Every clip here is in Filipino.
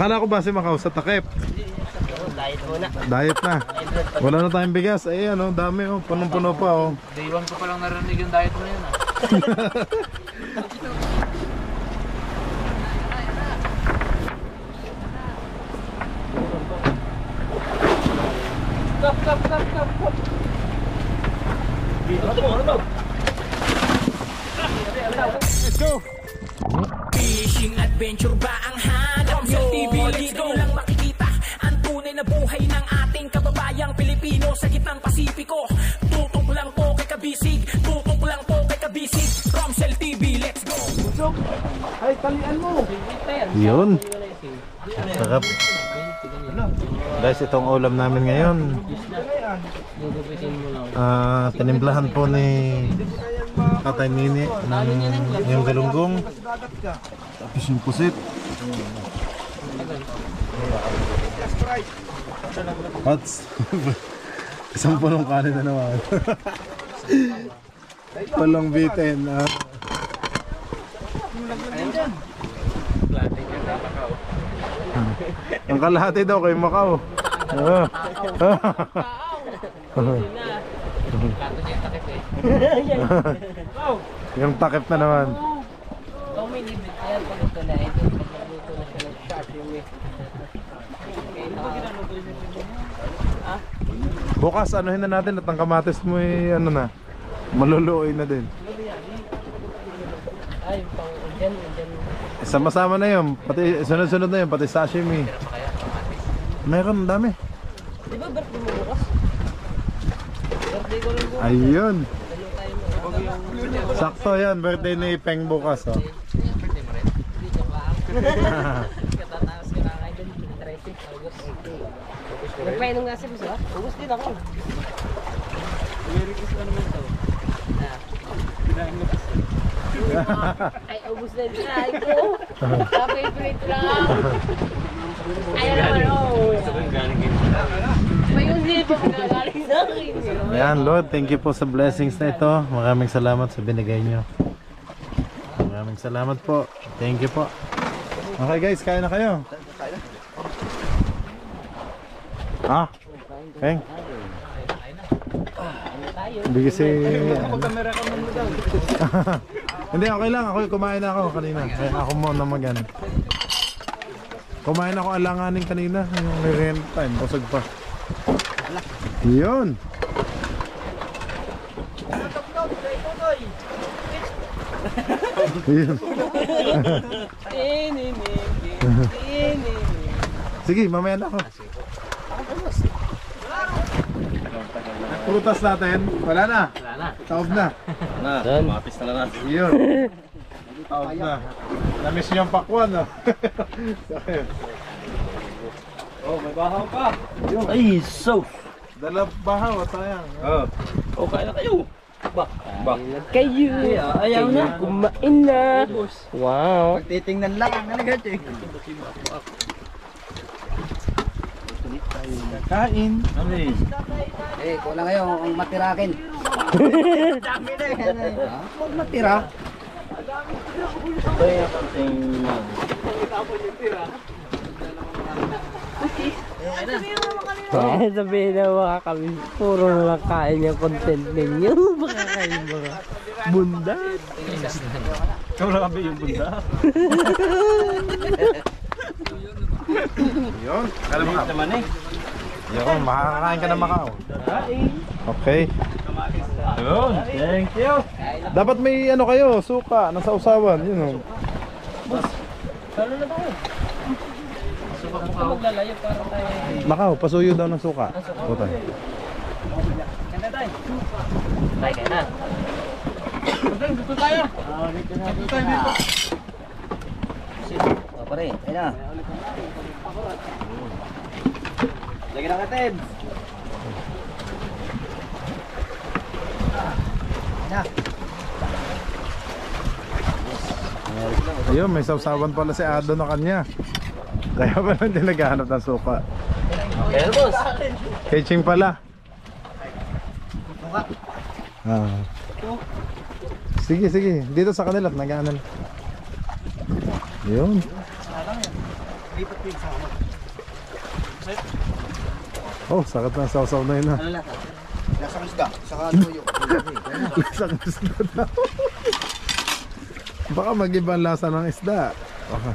Akala ko ba si Macau sa takip? Diet muna. Diet na. Wala na tayong bigas. Ay ano, dami oh. Punong-puno pa oh. Day 1 ko palang narinig yung diet mo yun ah. Kap. Let's go! Fishing adventure ba ang hanap nyo? TV, let's go! Lang makikita ang tunay na buhay ng ating kababayang Pilipino sa gitnang Pasipiko. Tutok lang po kay Kabisig, tutok lang po kay Kabisig. Romsel TV, let's go! Ay, talian mo! Yun. Sarap. Guys, itong ulam namin ngayon. Tinimplahan po ni Tatay Nini ng yung galunggong. Tapos yung pusit. Hats. Isang punong kanin na naman. Palong bitin. Ang kalahati daw kay Macau. Yung takip na naman. Kung may limit yan, pag ito na, ito pagluto na siya ng sashimi. Bukas anuhin na natin at ang kamatis mo ay ano na, maluluoy na din. Ay, pang dyan. Sama-sama na yun, pati sunod-sunod na yun, pati sashimi. Mayroon, dami. Di ba birthday mo bukas? Birthday ko rin bukas. Ayun. Dalo tayo mo. Sakto yan, birthday ni Peng bukas oh. Birthday mo rin? Hindi, joke lang. Katataas ka na kayo dun, 13 August. Nagpainom nga si Buso, ha? August din ako. I-request ka naman daw. Kinain mo kasi. Ay, August na din ay ko. Favorite lang. Ayaw naman, oh. May hindi pa magagaling sa akin. Ayan Lord, thank you po sa blessings na ito. Maraming salamat sa binigay nyo. Maraming salamat po. Thank you po. Okay guys, kain na kayo. Ah, Peng. Hindi kasi hindi, okay lang. Ako kumain na ako kanina. Kaya ako muna mag-ano. Kumain ako alanganin kanina. Yung rent time, busog pa. Yun. Yun. Sige, mamaya na ako. Prutas natin, wala na. Taob na. Mapis na lang natin. Yun. Taob na. Namiss niyo yung pakwan, no? Oh, may bahaw pa. Ay, so! Dala bahaw, sayang. Oh, kain na kayo. Bak. Kayo. Ayaw na. Kumain na. Wow. Titingnan lang. Ano ganyan? Kain. Eh, kulang ngayon ang matirakin. Dami na yan. Huwag matira. Sabihin na mga kami, puro na lang kain yung content ninyo. Baka kain mga bunda. Ikaw lang kami yung bunda. Yun. Kala Macau. Naman eh. Yun, makakakain ka na Macau. Okay. Yun, thank you. Dapat may ano kayo, suka, nasa usawan. Yun o. Lalo na tayo. Ito maglalayo para tayo. Macau, pasuyo daw ng suka. Puta. Kanda tayo. Tayo ka na. Dito tayo. Dito tayo dito. Pare, ayun na. Lagi na katid. Ayun, may sausawan pala si Ado na kanya. Kaya pala hindi naghahanap ng suka. Pero boss. Catching pala. Sige, sige. Dito sa kanila, nag-aanal. Yun. Oh, sakit na sausaw na yun ha. Ano lasa? Lasang isda, saka tuyo. Lasang isda daw. Baka mag-iba ang lasa ng isda. Baka.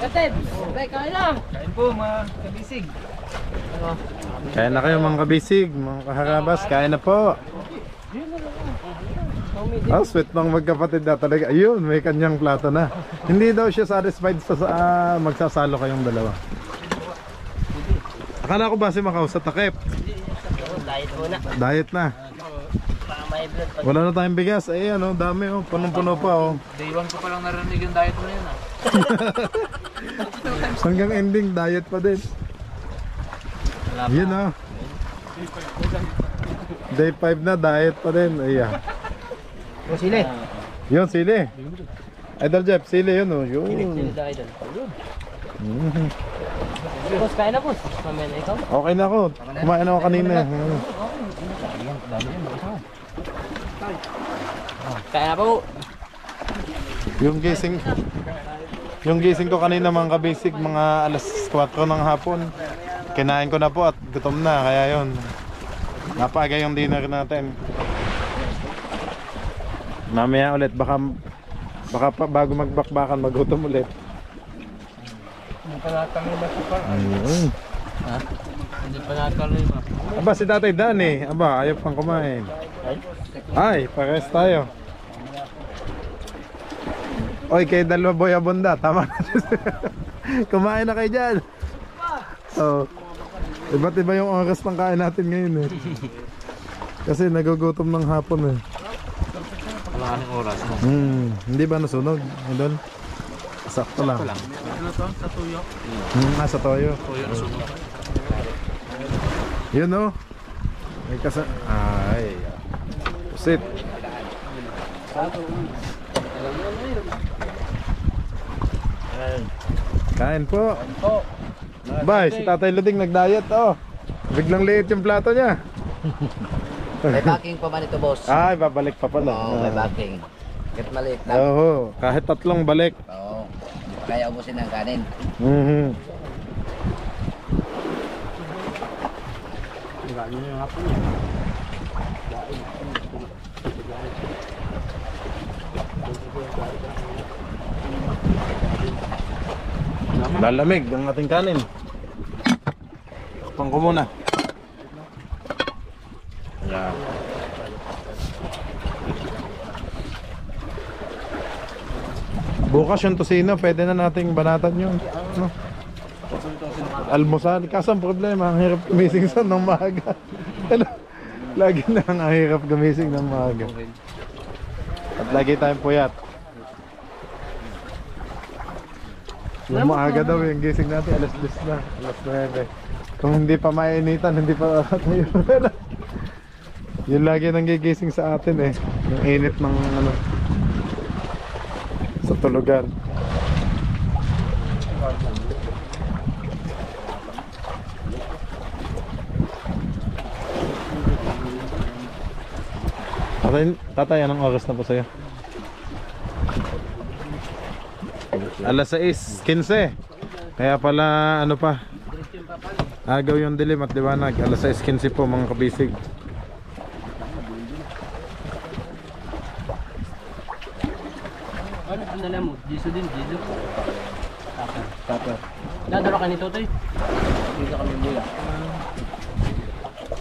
Kapatid, bay, kain na. Kain po mga kabisig. Kain na kayo mga kabisig, mga kaharabas. Kain na po. Oh, sweet ng magkapatid na talaga. Ayun, may kanyang plato na. Hindi daw siya satisfied sa magsasalo kayong dalawa. Akala ko ba si Macau sa takip? Diet muna. Diet na. Para may blood pag... Wala na tayong bigas. Eh, ano, dami oh. Punong-puno pa oh. Day 1 ko palang narinig yung diet mo na yun ah. Hanggang ending, diet pa din. Yun oh. Day 5 na, diet pa din. Ayan. O sili. Yun, sili. Idol Jeff, sili yun oh. Yun. Sili daw idol. Boss, kain na boss. Mamaya na ikaw. Okay na ako. Kumain ako kanina. Kain na po. Yung gising ko kanina mga kabisig, mga alas 4 ng hapon. Kinain ko na po at gutom na, kaya yun. Napaaga yung dinner natin. Mamaya ulit, baka pa, bago magbakbakan, magutom ulit. Hindi pa natanong na siya pa. Ayun. Ha? Hindi pa natanong ba? Aba, si Tatay Dan eh. Aba, ayaw pang kumain. Ay, pares tayo. Oy, kay dalawa boy abunda, tama na. Kumain na kayo dyan. So, iba't iba yung oras ng kain natin ngayon eh. Kasi nagugutom ng hapon eh. Wala kaming oras. Hindi ba nasunog? Idol? Sakto lang. Ano to? Sa tuyo? Sa toyo. Tuyo na sunog. Yun oh. May ay. Pusit. Kain po. Bye, si Tatay Luding nag-diet oh. Biglang liit yung plato niya. May backing pa man ito, boss. Ay, babalik pa pala. Oo, may backing. Kahit maliit lang. Oo, kahit 3 balik. Oo. Kaya ubusin ng kanin. Lalamig ang ating kanin. Takpan ko muna. Yan. Bukas yung tosino, pwede na nating banatan yun. No? Almusal. Kaso ang problema, ang hirap gumising sa ng maaga. Lagi na ang hirap gumising ng maaga. At lagi tayong puyat. Yung maaga daw yung gising natin, alas 10 na, alas 9. Kung hindi pa mainitan, hindi pa tayo. Yung lagi nang gigising sa atin eh. Yung init ng ano, sa tulugan. Tatay, anong oras na po sa'yo? Alas 6:15. Kaya pala ano pa, agaw yung dilim at liwanag. Alas 6:15 po mga kabisig. Ano ang nalam mo? Jiso din, Jiso. Tata. Dadaro ka nito, Toy. Dito kami mula.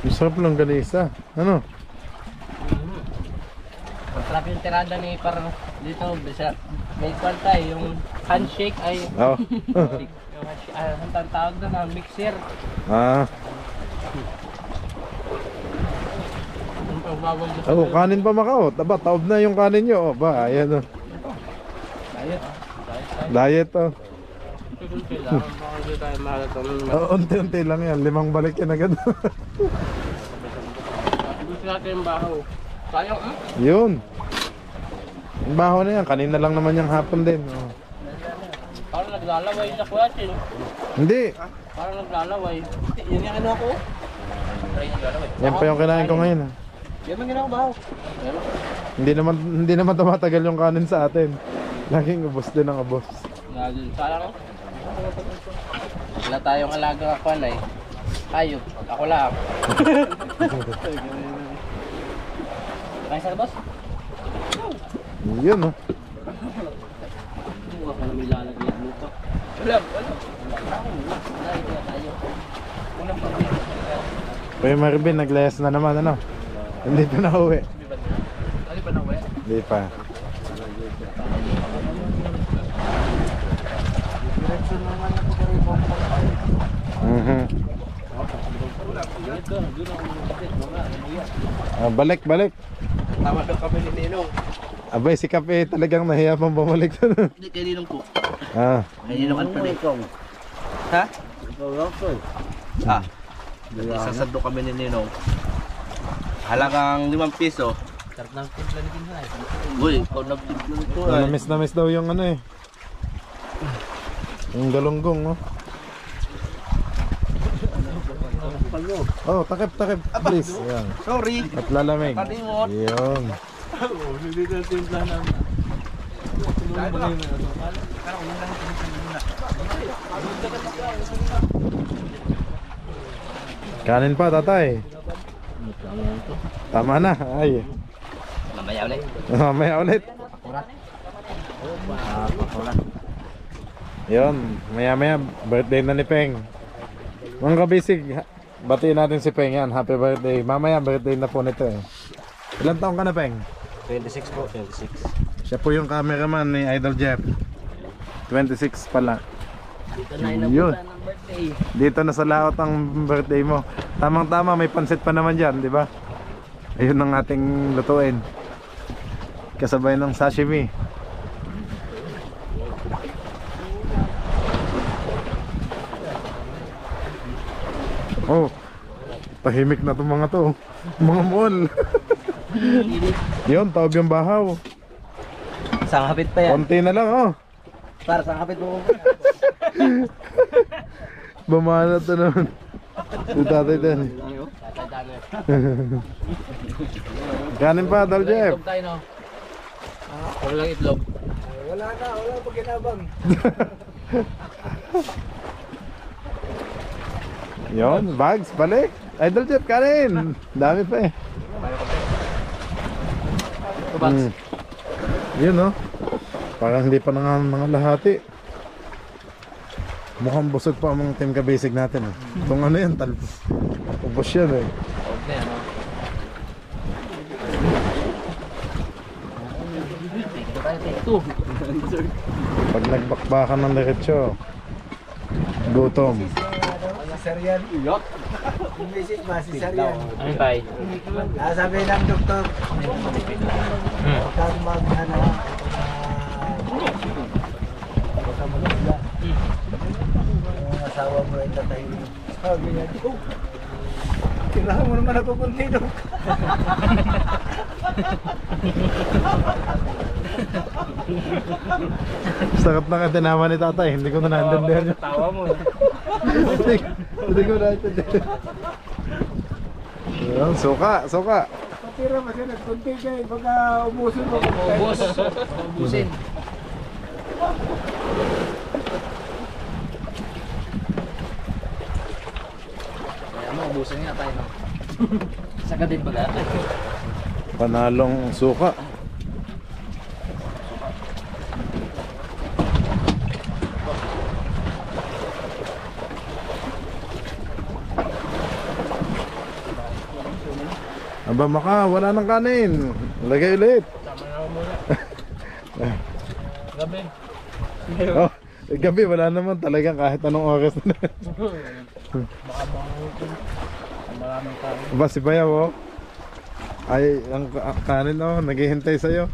Masarap lang ganisa. Ano? Masarap yung tirada ni par dito. Bisa, may kwanta yung handshake ay... Oo. yung handshake, ang tawag doon na mixer. Yung pagbawal doon sa... Oh, kanin pa Macau. Aba, taob na yung kanin nyo. Oh, ba, ayan oh. Diet. Diet oh. Kailangan baka hindi tayo malatong... Unti-unti lang yan. 5 balik yan agad. Gusto natin yung bahaw. Sayang, Yun. Ang baho na yan, kanina lang naman yung hapon din. Oh. Parang naglalaway na kuya Chin. Hindi, Parang naglalaway. Yan yung ano ako. Try naglalaway. yan pa yung kinain ko ngayon. Ah. Yan ang ginawa baho. Hindi naman tumatagal yung kanin sa atin. Laging ubos din ang ubos. Sayang. Wala tayong alaga ako na eh. Ayop, ako lang. Kaya sa boss? Yun oh. Ako na may lalagyan lupa. Wala. Kuya Marvin, naglayas na naman ano. Hindi pa nauwi. Ano pa na uwi? Hindi pa. Balik. Tama daw kami ni Ninong. Abay, si Kape talagang nahiya pang bumalik. Hindi, kay Ninong po. Ah, Kay Ninong at pala. Ha? Ah. Isasando kami ni Ninong. Halagang 5 piso. Sarap ng timpla ni Kinhay. Uy, ikaw nagtimpla nito ay. namiss daw yung ano eh. Yung galunggong oh. Oh, takip, please. Yan. Sorry. At lalamig. Kalimot. Yun. Hindi na timpla namin. Kanin pa, tatay. Tama na. Ay. Mamaya ulit. Mamaya ulit. Yun, maya birthday na ni Peng. Mga kabisig, batiin natin si Peng yan. Happy birthday. Mamaya birthday na po nito eh. Ilan taong ka na, Peng? 26 po, 26. Siya po yung cameraman ni Idol Jeff. 26 pala. Dito na Yun. inabutan ng birthday. Dito na sa laot ang birthday mo. Tamang-tama, may pansit pa naman dyan, di ba? Ayun ang ating lutuin. Kasabay ng sashimi. Oh, tahimik na itong mga to. Mga mall. Yun, tawag yung bahaw. Isang hapit pa yan. Konti na lang, oh. Para sa hapit mo. Bumanat na naman. Si tatay din. Kanin pa, Dal Jeff. Itlog tayo, no? Wala lang itlog. Wala pa ginabang. Yon, bags, balik. Idol Jeff, kanin. Dami pa eh. Bags. Yun oh. Parang hindi pa mga lahati. Mukhang busog pa ang mga team ka-basic natin eh. Kung ano yan, ubos yan eh. Huwag na yan, no? Take two. Pag nagbakbakan ng diretsyo, gutom. Serial. Yung message ba si Serial? Ano tayo? Sabi ng doktor, pag mag ano, baka maganda. Yung asawa mo ay tatahimik. Sabi niya, Dok, kailangan mo naman ako kunti, Dok. Sakit na ka tinama ni tatay, hindi ko na naintindihan yun. Tawa mo. Hindi ko naintindihan. Yun, suka. Patira mo siya, nagkunti ka eh, baka ubusin mo. Ubus. Ubusin. Kaya mo, ubusin nga tayo, no? Saka din baga. Panalong suka. Aba maka, wala nang kanin. Lagay ulit. Tama na ako muna. Gabi. Oh, gabi wala naman talagang kahit anong oras na. Baka maraming tao. Ba si Bayaw oh. Ay, ang kanin oh, naghihintay sa'yo.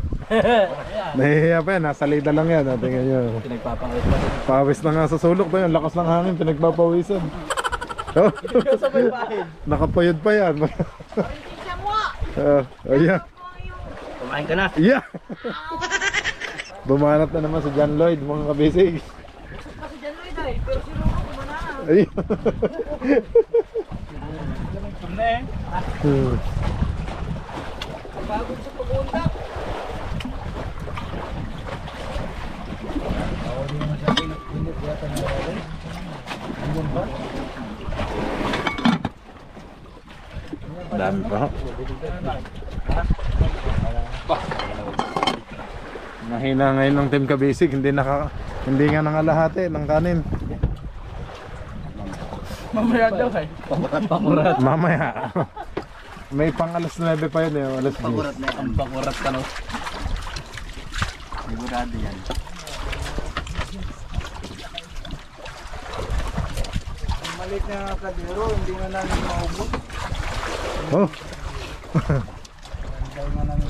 Nahihiya pa yan, nasa lida lang yan. Tingnan nyo. Pinagpapangit pa rin. Pawis na nga sa sulok to yun, lakas ng hangin, pinagpapawisan. Oh. Sabay bahin. Nakapuyod pa yan. Oh, yeah. Kumain ka na. Yeah. Bumanat na naman si John Lloyd, mga kabisig. Kasi dyan Lloyd ay, pero si Roro kumana. Ay. Pagod sa pag-undak. Hindi naman siya pinit yata na rin. Hanggang ba? Dami pa. Mahina ngayon ng team kabisig, hindi nga nangalahati ng kanin. Mamaya daw eh. Pakurat. Mamaya. May pang alas 9 pa yun eh, alas 10. Pakurat na yan. Ang pakurat ka no. Sigurado yan. Ang maliit na kadero, hindi nga namin maubos. Oh. Hindi nga namin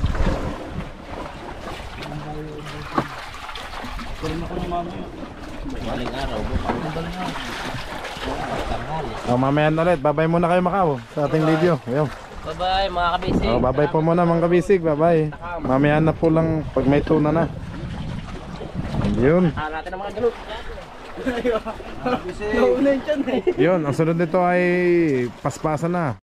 Maling araw. Oh, mamaya na ulit. Bye-bye muna kayo Macau sa ating video. Ayun. Bye-bye mga kabisig. Oh, bye-bye po muna mga kabisig. Bye-bye. Mamaya na po lang pag may tuna na. Yun. Natin ang mga galot. Yun, ang sunod nito ay paspasan na.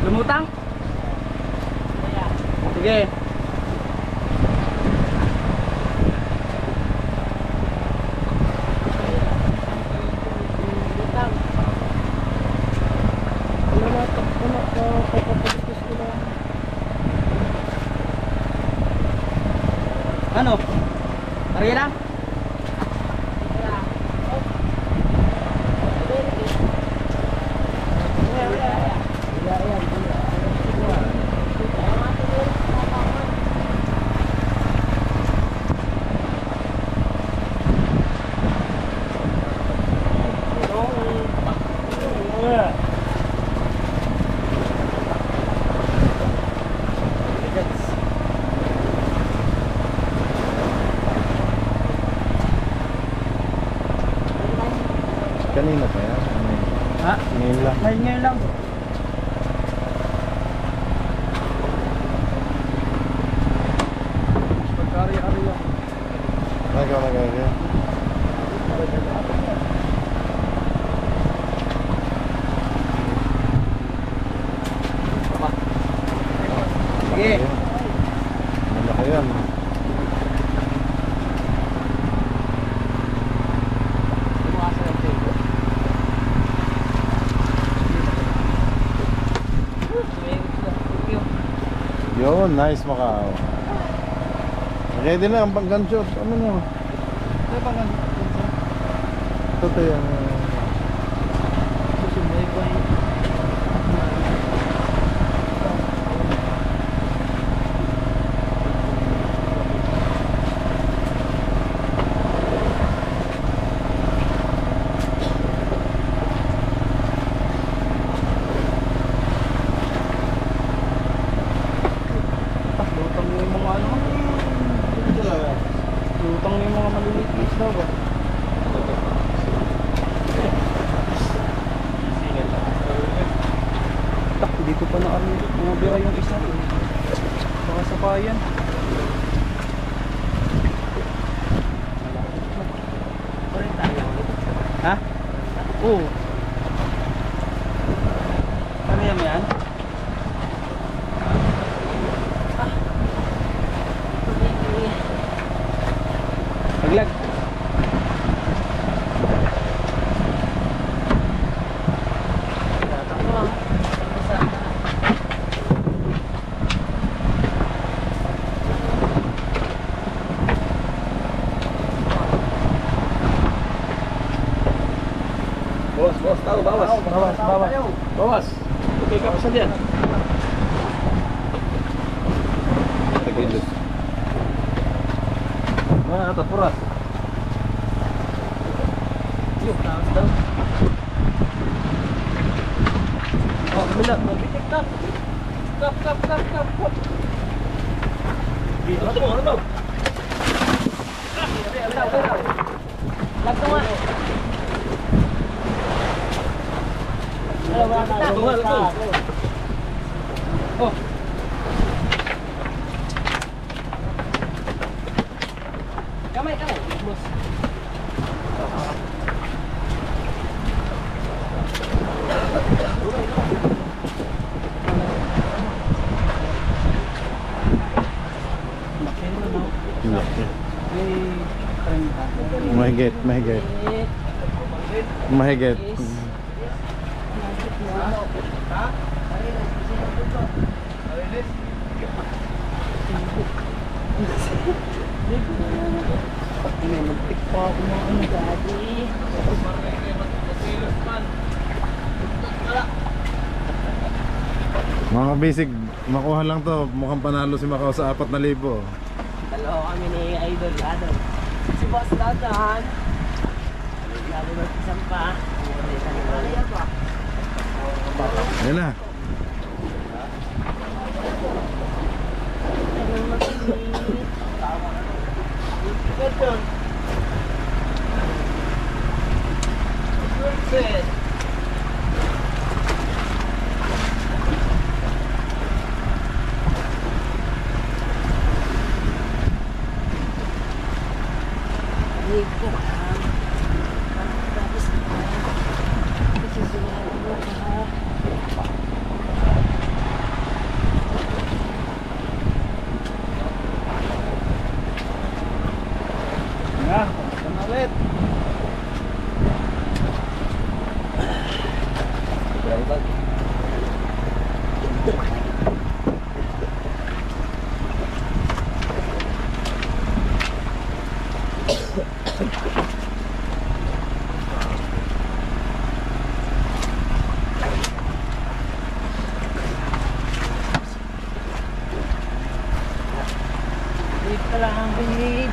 Lumutang? Sige. Ano? Ariela? Kanina pa yan? Ha? Ngayon lang. Ngayon lang. pagkari-ari. Nagawa. Sige. Malaki yan. Yun, nice Macau. Ready na ang pang-gunshot. Ano nyo? Ito ba nga? Ito yung... Lutang yung mga ano. Lutang yung mga maliliit na isda ba? Tak, dito pa na mga bira yung isa. Baka sapayan. Ha? Oo. Ano yan? Paglag. Bawas, tahu bawas. Bawas. Oke, kapasan dia. Mana atas puras? Yuk, tahu tahu. Oh, benar, bitik kap. Kap. Di, ano? Langsung ah. Oh. Kamay, bos. Mahigit. Mga basic, makuha lang to. Mukhang panalo si Macau sa 4,000. Dalawa kami ni Idol. Si Boss Datan. Lalo na isang pa. Ayan na. Ito lang ang bilig.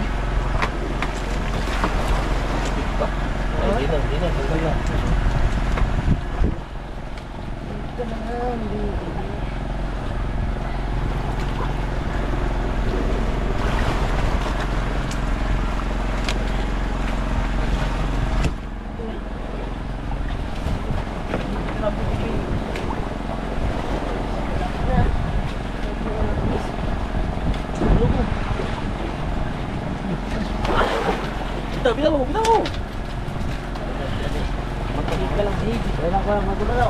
Di na. Ito lang ang bilig. Bilang mo. Magpalit ka lang, babe. Kailangan ko lang magulalo.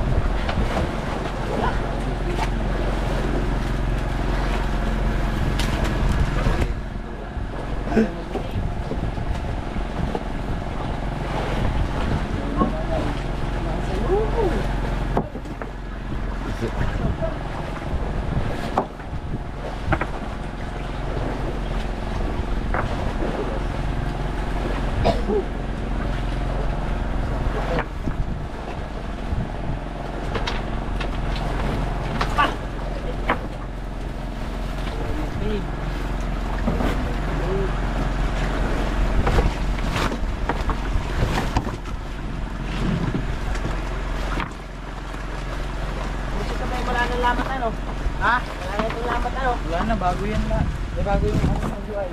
Wala nang lamat ano? Ha? Wala na itong lamat ano? Wala na, bago yan na. Bago yung ano ng UI.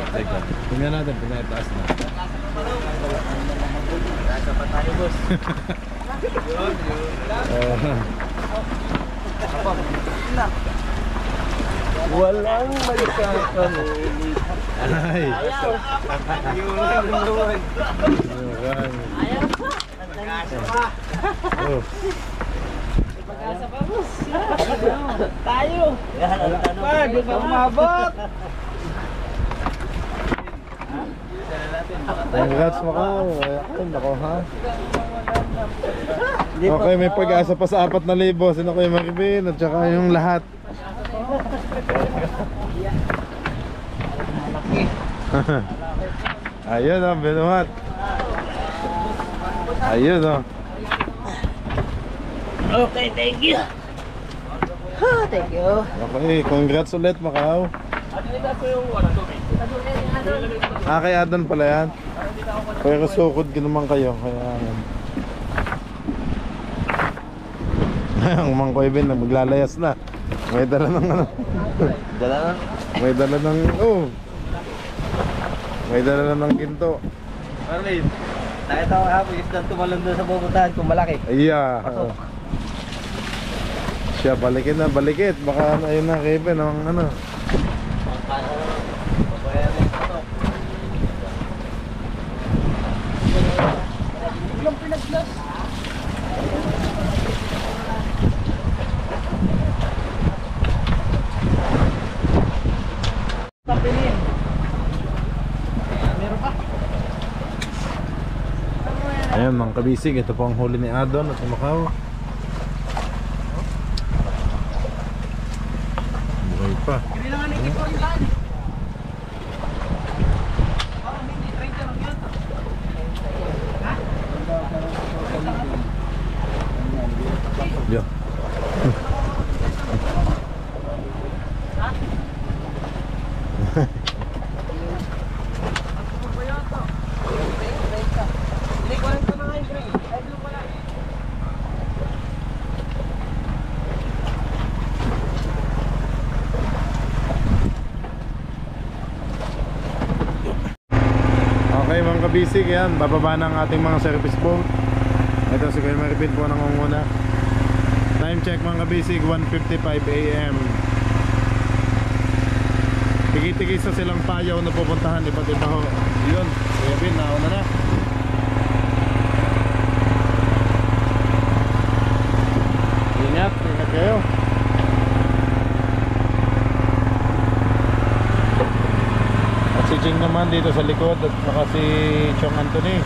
Teka, tingnan natin, pinataas na. Nasa pa tayo, boss. Walang may kakamuli. Ay! Yun. Ayaw pa. Oh. Pag-asa pa, boss. Tayo. Pa, di pa umabot. Congrats mo ka. Ay, nako ha. Okay, may pag-asa pa sa 4,000. Sino ko yung Maribin at saka yung lahat. Ayun o, binuhat. Ayun o. Okay, thank you. Thank you. Okay, congrats ulit Macau. Kay Adan pala yan. Pero sukod ka naman kayo. Kaya ang Mangkoy Ben maglalayas na. May dala ng ano. Dala na. May dala ng may dala ng ginto. Marlene, nakita ko hapon isang tumalon doon sa pupuntahan kung malaki. Iya. Siya balikin na, balikit. Baka ayun na Kevin ang ano. Ayan mga kabisig, ito po ang huli ni Adon at Macau. Buhay pa. Yo. Okay mga kabisig, yan, bababa na ang ating mga service boat. Ito si Kuya Maribin po nangunguna. Time check mga kabisig, 1:55 AM. Tigit-tigit sa silang payaw na pupuntahan, iba't iba ho. Yun, Kuya Bin, nauna na. Ingat kayo. Si Ching naman dito sa likod at saka si Chong Anthony.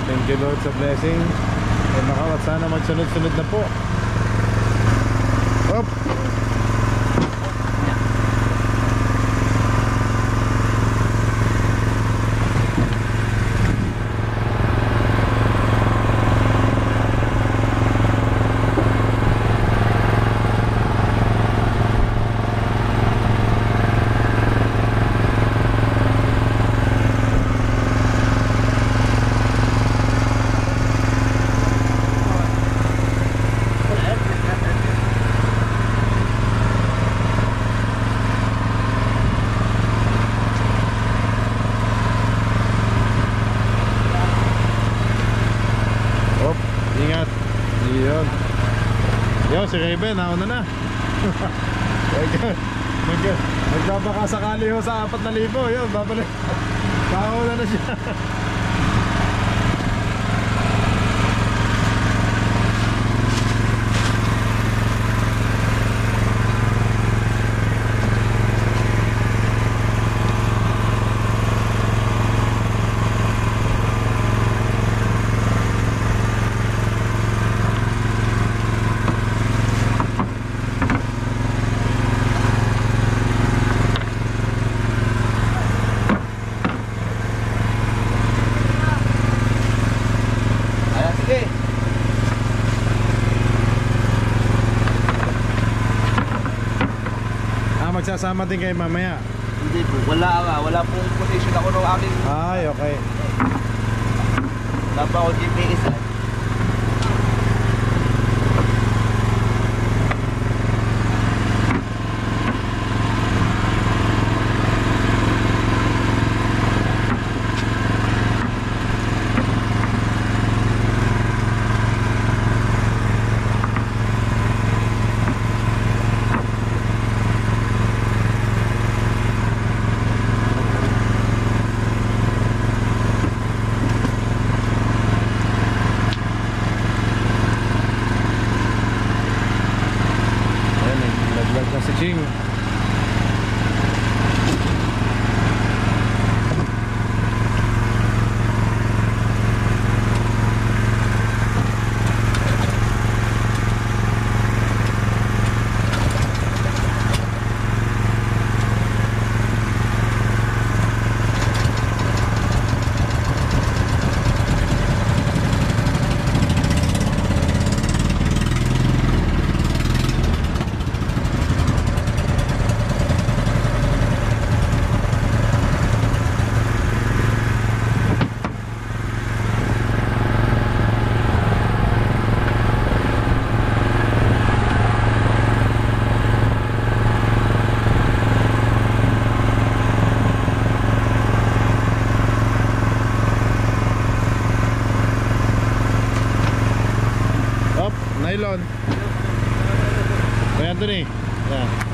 Thank you Lord sa blessing. Ay Macau, at sana magsunod-sunod na po. Hop! Yo, si Raven, nauna na. Magbabaka sakali ho sa 4,000. Yun, babalik. Nauna na siya. magsasama din kayo mamaya? Hindi po, wala pong position ako ng aking, Ay, okay. wala pa ako GPS eh. Ayan, naglag na si Ching. Nylon. Kaya Anthony. Yan.